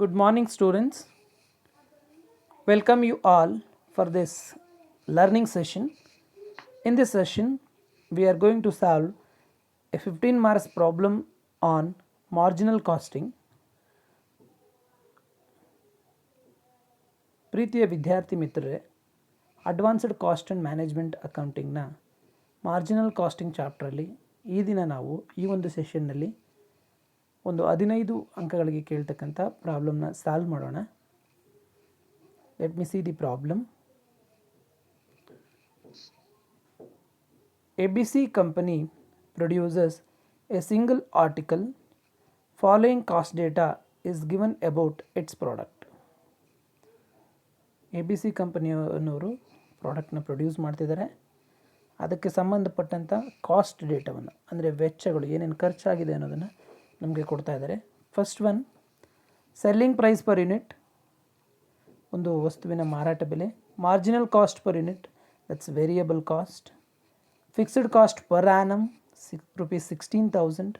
Good morning, students. Welcome you all for this learning session. In this session, we are going to solve a 15 marks problem on marginal costing. ಪ್ರೀತಿಯ ವಿದ್ಯಾರ್ಥಿ ಮಿತ್ರರೇ, advanced cost and management ಅಕೌಂಟಿಂಗ್ನ marginal costing ಚಾಪ್ಟ್ರಲ್ಲಿ ಈ ದಿನ ನಾವು ಈ ಒಂದು ಸೆಷನ್ನಲ್ಲಿ ಒಂದು 15 ಅಂಕಗಳಿಗೆ ಕೇಳ್ತಕ್ಕಂಥ ಪ್ರಾಬ್ಲಮ್ನ ಸಾಲ್ವ್ ಮಾಡೋಣ. Let me see the problem. ABC company produces a single article. Following cost data is given about its product. ABC ಕಂಪನಿಯವರು ಪ್ರಾಡಕ್ಟ್ನ ಪ್ರೊಡ್ಯೂಸ್ ಮಾಡ್ತಿದ್ದಾರೆ. ಅದಕ್ಕೆ ಸಂಬಂಧಪಟ್ಟಂಥ ಕಾಸ್ಟ್ ಡೇಟಾವನ್ನು ಅಂದರೆ ವೆಚ್ಚಗಳು ಏನೇನು ಖರ್ಚಾಗಿದೆ ಅನ್ನೋದನ್ನು ನಮಗೆ ಕೊಡ್ತಾ ಇದ್ದಾರೆ. First one, selling price per unit, ಒಂದು ವಸ್ತುವಿನ ಮಾರಾಟ ಬೆಲೆ. Marginal cost per unit, that's variable cost. Fixed cost per annum rupees 16,000.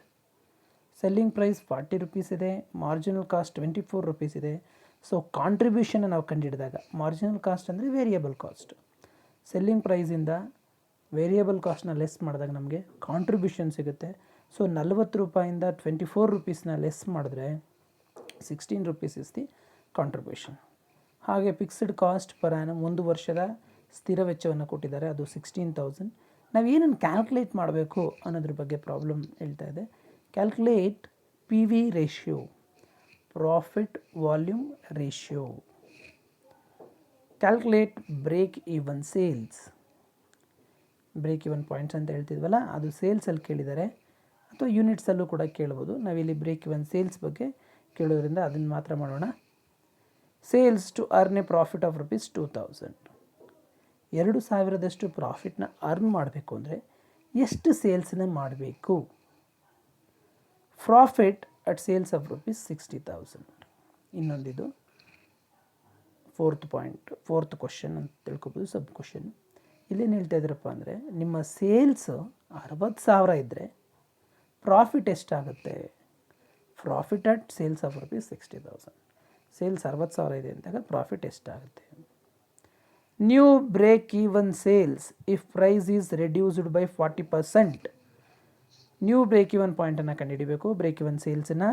Selling price 40 rupees ಇದೆ, ಮಾರ್ಜಿನಲ್ ಕಾಸ್ಟ್ 24 rupees ಇದೆ. ಸೊ ಕಾಂಟ್ರಿಬ್ಯೂಷನ್ ನಾವು ಕಂಡುಹಿಡಿದಾಗ ಮಾರ್ಜಿನಲ್ ಕಾಸ್ಟ್ ಅಂದರೆ ವೇರಿಯಬಲ್ ಕಾಸ್ಟ್, ಸೆಲ್ಲಿಂಗ್ ಪ್ರೈಸಿಂದ ವೇರಿಯಬಲ್ ಕಾಸ್ಟ್ನ ಲೆಸ್ ಮಾಡಿದಾಗ ನಮಗೆ ಕಾಂಟ್ರಿಬ್ಯೂಷನ್ ಸಿಗುತ್ತೆ. ಸೊ 40 ರೂಪಾಯಿಂದ 24 rupeesನ ಲೆಸ್ ಮಾಡಿದ್ರೆ 16 rupees ಇಸ್ ದಿ ಕಾಂಟ್ರಿಬ್ಯೂಷನ್. ಹಾಗೆ ಫಿಕ್ಸ್ಡ್ ಕಾಸ್ಟ್ ಪರ್ ಆ್ಯನಮ್, ಒಂದು ವರ್ಷದ ಸ್ಥಿರ ವೆಚ್ಚವನ್ನು ಕೊಟ್ಟಿದ್ದಾರೆ, ಅದು 16,000. ನಾವು ಏನನ್ನು ಕ್ಯಾಲ್ಕುಲೇಟ್ ಮಾಡಬೇಕು ಅನ್ನೋದ್ರ ಬಗ್ಗೆ ಪ್ರಾಬ್ಲಮ್ ಹೇಳ್ತಾ ಇದೆ. Calculate PV ratio, profit volume ratio. Calculate break even sales. Break even points ಅಂತ ಹೇಳ್ತಿದ್ವಲ್ಲ, ಅದು ಸೇಲ್ಸಲ್ಲಿ ಕೇಳಿದ್ದಾರೆ ಅಥವಾ ಯೂನಿಟ್ಸಲ್ಲೂ ಕೂಡ ಕೇಳ್ಬೋದು. ನಾವಿಲ್ಲಿ ಬ್ರೇಕ್ ಈವನ್ ಸೇಲ್ಸ್ ಬಗ್ಗೆ ಕೇಳೋದ್ರಿಂದ ಅದನ್ನು ಮಾತ್ರ ಮಾಡೋಣ. Sales to earn a profit of rupees 2,000. 2,000ದಷ್ಟು ಪ್ರಾಫಿಟ್ನ ಅರ್ನ್ ಮಾಡಬೇಕು ಅಂದರೆ ಎಷ್ಟು ಸೇಲ್ಸ್ನ ಮಾಡಬೇಕು? Profit at sales of rupees 60,000. ಇನ್ನೊಂದಿದು ಫೋರ್ತ್ ಕ್ವಶನ್ ಅಂತ ತಿಳ್ಕೊಬೋದು, ಸಬ್ ಕ್ವಶನ್. ಇಲ್ಲೇನು ಹೇಳ್ತಾ ಇದ್ರಪ್ಪ ಅಂದರೆ, ನಿಮ್ಮ ಸೇಲ್ಸ್ 60,000 ಇದ್ದರೆ ಪ್ರಾಫಿಟ್ ಎಷ್ಟಾಗುತ್ತೆ? Profit at sales of rupees 60,000. Sales 60,000 ಇದೆ ಅಂದಾಗ ಪ್ರಾಫಿಟ್ ಎಷ್ಟಾಗುತ್ತೆ? New break even sales if price is reduced by 40%. New break even ಪಾಯಿಂಟನ್ನು ಕಂಡುಹಿಡಿಬೇಕು. ಬ್ರೇಕ್ ಈವನ್ ಸೇಲ್ಸನ್ನು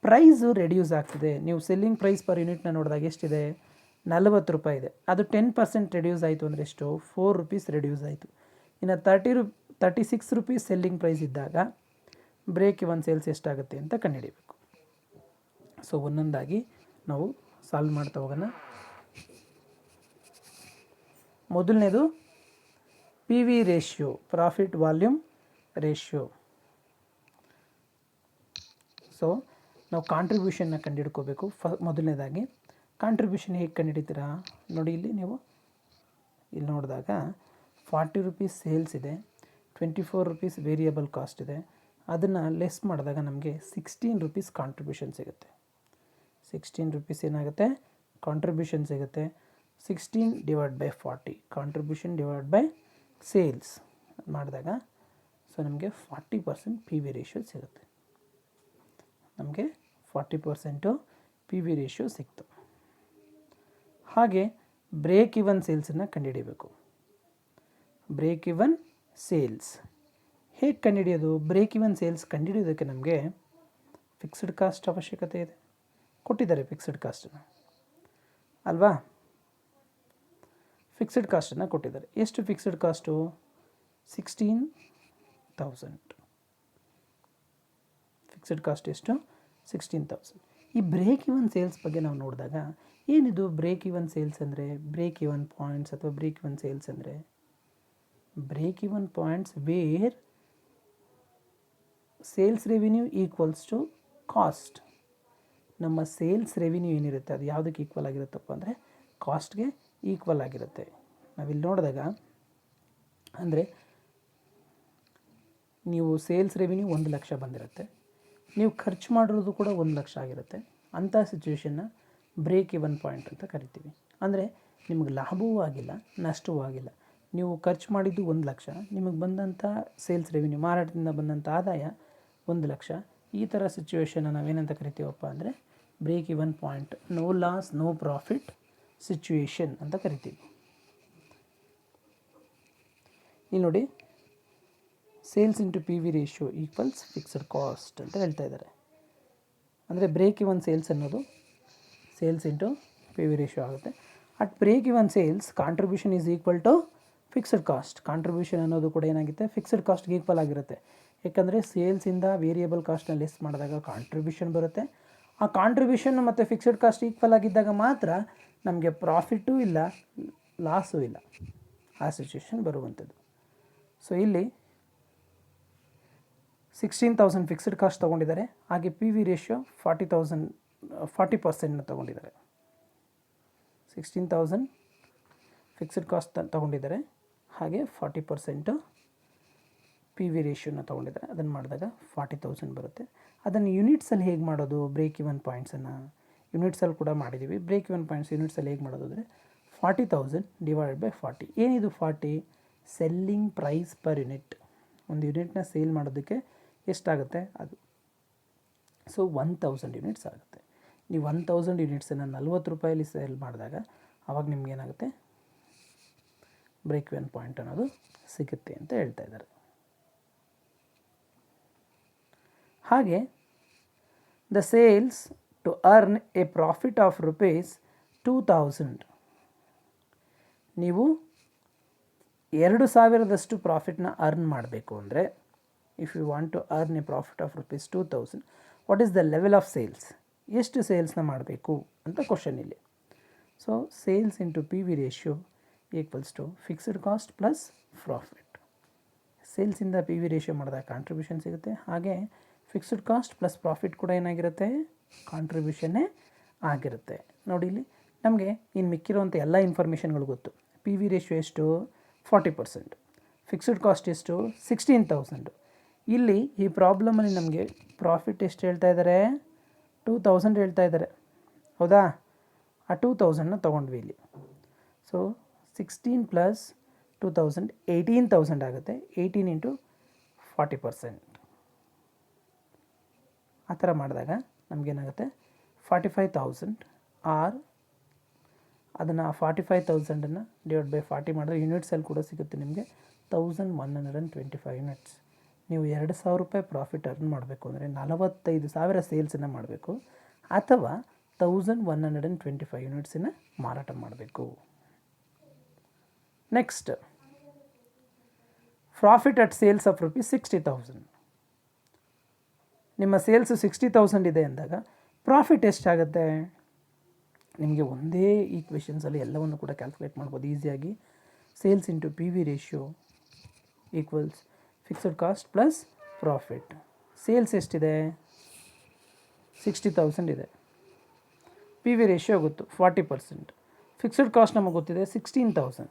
ಪ್ರೈಸು ರೆಡ್ಯೂಸ್ ಆಗ್ತಿದೆ. ನೀವು ಸೆಲ್ಲಿಂಗ್ ಪ್ರೈಸ್ ಪರ್ ಯೂನಿಟ್ನ ನೋಡಿದಾಗ ಎಷ್ಟಿದೆ? 40 ರೂಪಾಯಿ ಇದೆ. ಅದು 10% ರೆಡ್ಯೂಸ್ ಆಯಿತು ಅಂದರೆ ಎಷ್ಟು? 4 rupees ರೆಡ್ಯೂಸ್ ಆಯಿತು. ಇನ್ನು 36 rupees ಸೆಲ್ಲಿಂಗ್ ಪ್ರೈಸ್ ಇದ್ದಾಗ ಬ್ರೇಕ್ ಈವನ್ ಸೇಲ್ಸ್ ಎಷ್ಟಾಗುತ್ತೆ ಅಂತ ಕಂಡುಹಿಡಿಬೇಕು. ಸೊ ಒಂದೊಂದಾಗಿ ನಾವು ಸಾಲ್ವ್ ಮಾಡ್ತಾ ಹೋಗೋಣ. ಮೊದಲನೇದು PV ratio, profit volume ratio. So ನಾವು ಕಾಂಟ್ರಿಬ್ಯೂಷನ್ನ ಕಂಡುಹಿಡ್ಕೋಬೇಕು. ಮೊದಲನೇದಾಗಿ ಕಾಂಟ್ರಿಬ್ಯೂಷನ್ ಹೇಗೆ ಕಂಡುಹಿಡಿತೀರಾ ನೋಡಿ. ಇಲ್ಲಿ ನೋಡಿದಾಗ 40 rupees ಸೇಲ್ಸ್ ಇದೆ, 24 rupees ವೇರಿಯಬಲ್ ಕಾಸ್ಟ್ ಇದೆ. ಅದನ್ನು ಲೆಸ್ ಮಾಡಿದಾಗ ನಮಗೆ 16 rupees ಕಾಂಟ್ರಿಬ್ಯೂಷನ್ ಸಿಗುತ್ತೆ. 16 rupees ಏನಾಗುತ್ತೆ? ಕಾಂಟ್ರಿಬ್ಯೂಷನ್ ಸಿಗುತ್ತೆ. 16 divide by 40, contribution divide by sales ಮಾಡಿದಾಗ ಸೊ ನಮಗೆ 40% PV ರೇಷಿಯೋ ಸಿಗುತ್ತೆ. ನಮಗೆ 40% PV ರೇಷಿಯೋ ಸಿಕ್ತು. ಹಾಗೆ ಬ್ರೇಕ್ ಈವನ್ ಸೇಲ್ಸನ್ನು ಕಂಡುಹಿಡಿಯಬೇಕು. ಬ್ರೇಕ್ ಈವನ್ ಸೇಲ್ಸ್ ಹೇಗೆ ಕಂಡುಹಿಡಿಯೋದು? ಬ್ರೇಕ್ ಈವನ್ ಸೇಲ್ಸ್ ಕಂಡುಹಿಡಿಯೋದಕ್ಕೆ ನಮಗೆ ಫಿಕ್ಸ್ಡ್ ಕಾಸ್ಟ್ ಅವಶ್ಯಕತೆ ಇದೆ. ಕೊಟ್ಟಿದ್ದಾರೆ ಫಿಕ್ಸ್ಡ್ ಕಾಸ್ಟನ್ನು ಅಲ್ವಾ? ಫಿಕ್ಸ್ಡ್ ಕಾಸ್ಟನ್ನು ಕೊಟ್ಟಿದ್ದಾರೆ. ಎಷ್ಟು ಫಿಕ್ಸ್ಡ್ ಕಾಸ್ಟು? 16,000. ಫಿಕ್ಸ್ಡ್ ಕಾಸ್ಟ್ ಎಷ್ಟು? 16,000. ಈ ಬ್ರೇಕ್ ಈವನ್ ಸೇಲ್ಸ್ ಬಗ್ಗೆ ನಾವು ನೋಡಿದಾಗ ಏನಿದು ಬ್ರೇಕ್ ಈವನ್ ಸೇಲ್ಸ್ ಅಂದರೆ? ಬ್ರೇಕ್ ಈವನ್ ಪಾಯಿಂಟ್ಸ್ ಅಥವಾ ಬ್ರೇಕ್ ಈವನ್ ಸೇಲ್ಸ್ ಅಂದರೆ break even points where sales revenue equals to cost. ನಮ್ಮ ಸೇಲ್ಸ್ ರೆವಿನ್ಯೂ ಏನಿರುತ್ತೆ ಅದು ಯಾವುದಕ್ಕೆ ಈಕ್ವಲ್ ಆಗಿರುತ್ತಪ್ಪ ಅಂದರೆ ಕಾಸ್ಟ್ಗೆ ಈಕ್ವಲ್ ಆಗಿರುತ್ತೆ. ನಾವಿಲ್ಲಿ ನೋಡಿದಾಗ ಅಂದರೆ ನೀವು ಸೇಲ್ಸ್ ರೆವಿನ್ಯೂ 1 ಲಕ್ಷ ಬಂದಿರುತ್ತೆ, ನೀವು ಖರ್ಚು ಮಾಡಿರೋದು ಕೂಡ 1 ಲಕ್ಷ ಆಗಿರುತ್ತೆ. ಅಂಥ ಸಿಚುವೇಷನ್ನ ಬ್ರೇಕ್ ಈವನ್ ಪಾಯಿಂಟ್ ಅಂತ ಕರಿತೀವಿ. ಅಂದರೆ ನಿಮಗೆ ಲಾಭವೂ ಆಗಿಲ್ಲ, ನಷ್ಟವೂ ಆಗಿಲ್ಲ. ನೀವು ಖರ್ಚು ಮಾಡಿದ್ದು 1 ಲಕ್ಷ, ನಿಮಗೆ ಬಂದಂಥ ಸೇಲ್ಸ್ ರೆವಿನ್ಯೂ, ಮಾರಾಟದಿಂದ ಬಂದಂಥ ಆದಾಯ 1 ಲಕ್ಷ. ಈ ಥರ ಸಿಚುವೇಷನ್ನ ನಾವೇನಂತ ಕರಿತೀವಪ್ಪ ಅಂದರೆ break even point, no loss no profit situation ಅಂತ ಕರಿತೀವಿ. ಇಲ್ಲಿ ನೋಡಿ, sales into P V ratio equals fixed cost ಅಂತ ಹೇಳ್ತಾ ಇದ್ದಾರೆ. ಅಂದರೆ ಬ್ರೇಕ್ ಇವನ್ ಸೇಲ್ಸ್ ಅನ್ನೋದು sales into P V ratio ಆಗುತ್ತೆ. At break even sales contribution is equal to fixed cost. Contribution ಅನ್ನೋದು ಕೂಡ ಏನಾಗುತ್ತೆ, ಫಿಕ್ಸ್ಡ್ ಕಾಸ್ಟ್ಗೆ ಈಕ್ವಲ್ ಆಗಿರುತ್ತೆ. ಯಾಕಂದರೆ ಸೇಲ್ಸಿಂದ ವೇರಿಯಬಲ್ ಕಾಸ್ಟ್ನ ಲೆಸ್ ಮಾಡಿದಾಗ ಕಾಂಟ್ರಿಬ್ಯೂಷನ್ ಬರುತ್ತೆ. ಆ ಕಾಂಟ್ರಿಬ್ಯೂಷನ್ ಮತ್ತು ಫಿಕ್ಸ್ಡ್ ಕಾಸ್ಟ್ ಈಕ್ವಲ್ ಆಗಿದ್ದಾಗ ಮಾತ್ರ ನಮಗೆ ಪ್ರಾಫಿಟೂ ಇಲ್ಲ ಲಾಸೂ ಇಲ್ಲ, ಆ ಸಿಚುವೇಷನ್ ಬರುವಂಥದ್ದು. ಸೊ ಇಲ್ಲಿ 16,000 ಫಿಕ್ಸ್ಡ್ ಕಾಸ್ಟ್ ತೊಗೊಂಡಿದ್ದಾರೆ, ಹಾಗೆ ಪಿ ವಿ ರೇಷಿಯೋ 40% ತೊಗೊಂಡಿದ್ದಾರೆ. 16,000 ಫಿಕ್ಸ್ಡ್ ಕಾಸ್ಟ್ ತೊಗೊಂಡಿದ್ದಾರೆ, ಹಾಗೆ 40% ಪಿ ವಿ ರೇಷಿಯೋನ ತೊಗೊಂಡಿದ್ದಾರೆ. ಅದನ್ನು ಮಾಡಿದಾಗ 40,000 ಬರುತ್ತೆ. ಅದನ್ನು ಯೂನಿಟ್ಸಲ್ಲಿ ಹೇಗೆ ಮಾಡೋದು, ಬ್ರೇಕ್ ಇವನ್ ಪಾಯಿಂಟ್ಸನ್ನು ಯೂನಿಟ್ಸಲ್ಲಿ ಕೂಡ ಮಾಡಿದ್ದೀವಿ. ಬ್ರೇಕ್ ಇವನ್ ಪಾಯಿಂಟ್ಸ್ ಯೂನಿಟ್ಸಲ್ಲಿ ಹೇಗೆ ಮಾಡೋದು ಅಂದರೆ 40,000 ಡಿವೈಡೆಡ್ ಬೈ 40. ಏನಿದು 40? Selling price per unit. ಒಂದು ಯೂನಿಟ್ನ ಸೇಲ್ ಮಾಡೋದಕ್ಕೆ ಎಷ್ಟಾಗುತ್ತೆ ಅದು. ಸೊ 1,000 ಯೂನಿಟ್ಸ್ ಆಗುತ್ತೆ. ನೀವು 1,000 ಯೂನಿಟ್ಸನ್ನು 40 ರೂಪಾಯಲ್ಲಿ ಸೇಲ್ ಮಾಡಿದಾಗ ಆವಾಗ ನಿಮಗೇನಾಗುತ್ತೆ, ಬ್ರೇಕ್ ಇವನ್ ಪಾಯಿಂಟ್ ಅನ್ನೋದು ಸಿಗುತ್ತೆ ಅಂತ ಹೇಳ್ತಾ ಇದ್ದಾರೆ. ಹಾಗೆ the sales to earn a profit of ₹2,000. ನೀವು 2,000ದಷ್ಟು ಪ್ರಾಫಿಟ್ನ ಅರ್ನ್ ಮಾಡಬೇಕು ಅಂದರೆ, if you want to earn a profit of ₹2,000, what is the level of sales? ಎಷ್ಟು ಸೇಲ್ಸ್ನ ಮಾಡಬೇಕು ಅಂತ ಕ್ವಶನ್ ಇಲ್ಲಿ. So sales into P V ratio equals to fixed cost plus profit. ಸೇಲ್ಸಿಂದ ಪಿ ವಿ ರೇಷಿಯೋ ಮಾಡಿದಾಗ contribution ಸಿಗುತ್ತೆ, ಹಾಗೆ fixed cost plus profit ಕೂಡ ಏನಾಗಿರುತ್ತೆ, ಕಾಂಟ್ರಿಬ್ಯೂಷನ್ನೇ ಆಗಿರುತ್ತೆ. ನೋಡಿ ಇಲ್ಲಿ ನಮಗೆ ಇನ್ನು ಮಿಕ್ಕಿರುವಂಥ ಎಲ್ಲ ಇನ್ಫಾರ್ಮೇಷನ್ಗಳು ಗೊತ್ತು. ಪಿ ವಿ ರೇಷಿಯೋ ಎಷ್ಟು, 40%. ಫಿಕ್ಸ್ಡ್ ಕಾಸ್ಟ್ ಎಷ್ಟು, 16,000. ಇಲ್ಲಿ ಈ ಪ್ರಾಬ್ಲಮಲ್ಲಿ ನಮಗೆ ಪ್ರಾಫಿಟ್ ಎಷ್ಟು ಹೇಳ್ತಾ ಇದ್ದಾರೆ, 2,000 ಹೇಳ್ತಾ ಇದ್ದಾರೆ, ಹೌದಾ? ಆ 2,000ನ ತೊಗೊಂಡ್ವಿ ಇಲ್ಲಿ. ಸೊ 16 ಪ್ಲಸ್ 2,000 18,000 ಆಗುತ್ತೆ. 18 ಇಂಟು 40%. ಆ ಥರ ಮಾಡಿದಾಗ ನಮಗೇನಾಗುತ್ತೆ, 45,000 ಆರ್ ಅದನ್ನು 45,000 ಡಿವೈಡ್ ಬೈ 40 ಮಾಡಿದ್ರೆ ಯೂನಿಟ್ಸಲ್ಲಿ ಕೂಡ ಸಿಗುತ್ತೆ ನಿಮಗೆ 1,125 ಯೂನಿಟ್ಸ್. ನೀವು 2,000 ರೂಪಾಯಿ ಪ್ರಾಫಿಟ್ ಅರ್ನ್ ಮಾಡಬೇಕು ಅಂದರೆ 45,000 ಸೇಲ್ಸನ್ನು ಮಾಡಬೇಕು, ಅಥವಾ 1,125 ಯೂನಿಟ್ಸನ್ನು ಮಾರಾಟ ಮಾಡಬೇಕು. Next, profit at sales of ₹60,000. ನಿಮ್ಮ ಸೇಲ್ಸು 60,000 ಇದೆ ಅಂದಾಗ ಪ್ರಾಫಿಟ್ ಎಷ್ಟಾಗುತ್ತೆ? ನಿಮಗೆ ಒಂದೇ ಈಕ್ವೇಷನ್ಸಲ್ಲಿ ಎಲ್ಲವನ್ನು ಕೂಡ ಕ್ಯಾಲ್ಕುಲೇಟ್ ಮಾಡ್ಬೋದು ಈಸಿಯಾಗಿ. Sales into P V ratio equals fixed cost plus profit. Sales ಎಷ್ಟಿದೆ, 60,000 ಇದೆ. ಪಿ ವಿ ರೇಷಿಯೋ ಗೊತ್ತು 40%. ಫಿಕ್ಸ್ಡ್ ಕಾಸ್ಟ್ ನಮಗೆ ಗೊತ್ತಿದೆ 16,000.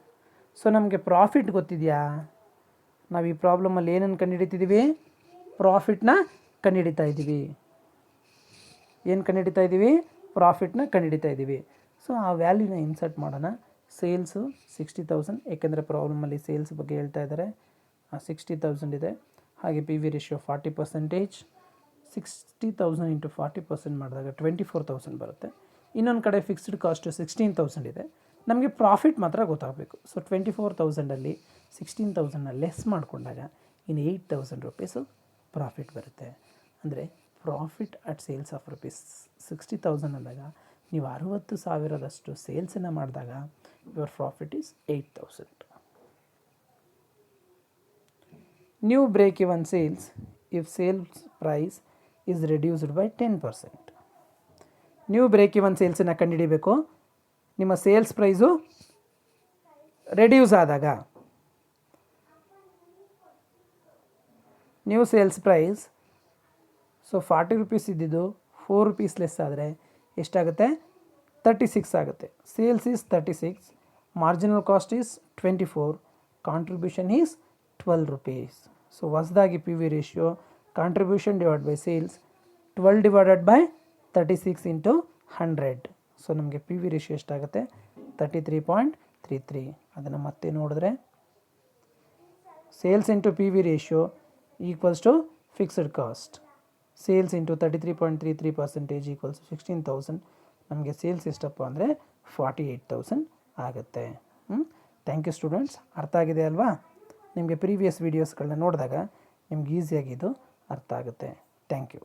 ಸೊ ನಮಗೆ ಪ್ರಾಫಿಟ್ ಗೊತ್ತಿದೆಯಾ? ನಾವು ಈ ಪ್ರಾಬ್ಲಮಲ್ಲಿ ಏನನ್ನು ಕಂಡುಹಿಡಿತಿದ್ದೀವಿ, ಪ್ರಾಫಿಟ್ನ ಕಂಡುಹಿಡಿತಾ ಇದ್ದೀವಿ. ಏನು ಕಂಡುಹಿಡಿತಾ ಇದ್ದೀವಿ, ಪ್ರಾಫಿಟ್ನ ಕಂಡುಹಿಡಿತಾ ಇದ್ದೀವಿ. ಸೊ ಆ ವ್ಯಾಲ್ಯೂನ ಇನ್ಸರ್ಟ್ ಮಾಡೋಣ. ಸೇಲ್ಸು 60,000, ಏಕೆಂದರೆ ಪ್ರಾಬ್ಲಮಲ್ಲಿ ಸೇಲ್ಸ್ ಬಗ್ಗೆ ಹೇಳ್ತಾ ಇದ್ದಾರೆ. 60,000 ಇದೆ, ಹಾಗೆ ಪಿ ವಿ ರೇಷಿಯೋ 40%. 60,000 ಇಂಟು 40% ಮಾಡಿದಾಗ 24,000 ಬರುತ್ತೆ. ಇನ್ನೊಂದು ಕಡೆ ಫಿಕ್ಸ್ಡ್ ಕಾಸ್ಟು 16,000 ಇದೆ, ನಮಗೆ ಪ್ರಾಫಿಟ್ ಮಾತ್ರ ಗೊತ್ತಾಗಬೇಕು. ಸೊ 24,000ಅಲ್ಲಿ 16,000ನ ಲೆಸ್ ಮಾಡಿಕೊಂಡಾಗ ಇನ್ನು 8,000 ರುಪೀಸು ಪ್ರಾಫಿಟ್ ಬರುತ್ತೆ. ಅಂದರೆ ಪ್ರಾಫಿಟ್ ಅಟ್ ಸೇಲ್ಸ್ ಆಫ್ ₹60,000 ಅಂದಾಗ ನೀವು 60,000ದಷ್ಟು ಸೇಲ್ಸನ್ನು ಮಾಡಿದಾಗ your profit is 8,000. New break even sales if sales price is reduced by 10%. New break even ಸೇಲ್ಸನ್ನು ಕಂಡುಹಿಡಿಬೇಕು. ನಿಮ್ಮ ಸೇಲ್ಸ್ ಪ್ರೈಸು ರೆಡ್ಯೂಸ್ ಆದಾಗ, new sales price so 40 rupees ಇದ್ದಿದ್ದು 4 ರೂಪೀಸ್ ಲೆಸ್ ಆದರೆ ಎಷ್ಟಾಗುತ್ತೆ, 36 ಆಗುತ್ತೆ. Sales is 36, marginal cost is 24, contribution is 12 rupees. So ಹೊಸದಾಗಿ P V ratio contribution divide by sales 12 divided by 36 into 100. So ನಮಗೆ ಪಿ ವಿ ರೇಷಿಯೋ ಎಷ್ಟಾಗುತ್ತೆ, 33.33. ಅದನ್ನು ಮತ್ತೆ ನೋಡಿದ್ರೆ sales into P V ratio equals to fixed cost. Sales into 33.33% equals 16,000. ನಮಗೆ sales ಎಷ್ಟಪ್ಪ ಅಂದರೆ 48,000 ಆಗುತ್ತೆ. Thank you students. ಅರ್ಥ ಆಗಿದೆ ಅಲ್ವಾ? ನಿಮಗೆ ಪ್ರೀವಿಯಸ್ ವೀಡಿಯೋಸ್ಗಳನ್ನ ನೋಡಿದಾಗ ನಿಮ್ಗೆ ಈಸಿಯಾಗಿ ಇದು ಅರ್ಥ ಆಗುತ್ತೆ. Thank you.